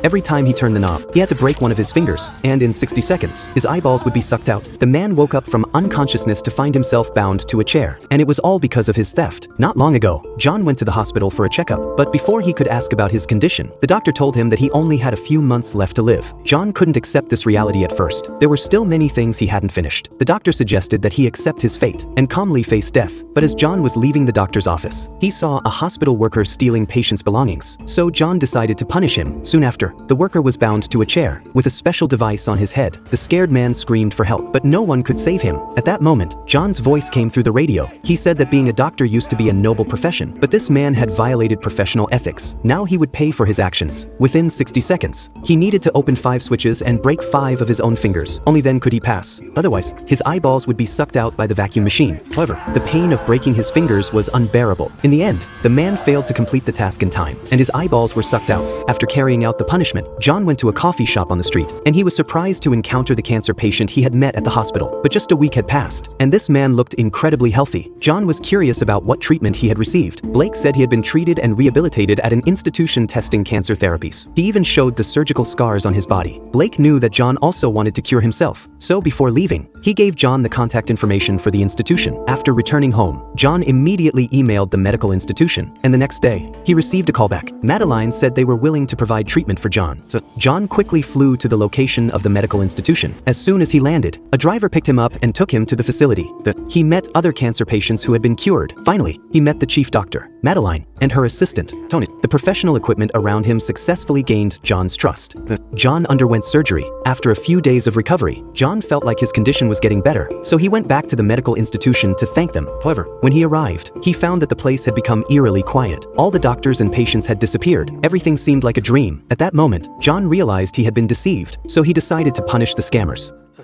Every time he turned the knob, he had to break one of his fingers, and in 60 seconds, his eyeballs would be sucked out. The man woke up from unconsciousness to find himself bound to a chair, and it was all because of his theft. Not long ago, John went to the hospital for a checkup, but before he could ask about his condition, the doctor told him that he only had a few months left to live. John couldn't accept this reality at first. There were still many things he hadn't finished. The doctor suggested that he accept his fate and calmly face death, but as John was leaving the doctor's office, he saw a hospital worker stealing patients' belongings, so John decided to punish him. Soon after, the worker was bound to a chair, with a special device on his head. The scared man screamed for help, but no one could save him. At that moment, John's voice came through the radio. He said that being a doctor used to be a noble profession, but this man had violated professional ethics. Now he would pay for his actions. Within 60 seconds, he needed to open 5 switches and break 5 of his own fingers. Only then could he pass. Otherwise, his eyeballs would be sucked out by the vacuum machine. However, the pain of breaking his fingers was unbearable. In the end, the man failed to complete the task in time, and his eyeballs were sucked out. After carrying out the punishment, John went to a coffee shop on the street, and he was surprised to encounter the cancer patient he had met at the hospital. But just a week had passed, and this man looked incredibly healthy. John was curious about what treatment he had received. Blake said he had been treated and rehabilitated at an institution testing cancer therapies. He even showed the surgical scars on his body. Blake knew that John also wanted to cure himself, so before leaving, he gave John the contact information for the institution. After returning home, John immediately emailed the medical institution, and the next day, he received a callback. Madeline said they were willing to provide treatment for John, so John quickly flew to the location of the medical institution. As soon as he landed, a driver picked him up and took him to the facility. He met other cancer patients who had been cured. Finally, he met the chief doctor, Madeline, and her assistant, Tony. The professional equipment around him successfully gained John's trust. John underwent surgery. After a few days of recovery, John felt like his condition was getting better, so he went back to the medical institution to thank them. However, when he arrived, he found that the place had become eerily quiet. All the doctors and patients had disappeared. Everything seemed like a dream. At that moment, John realized he had been deceived, so he decided to punish the scammers.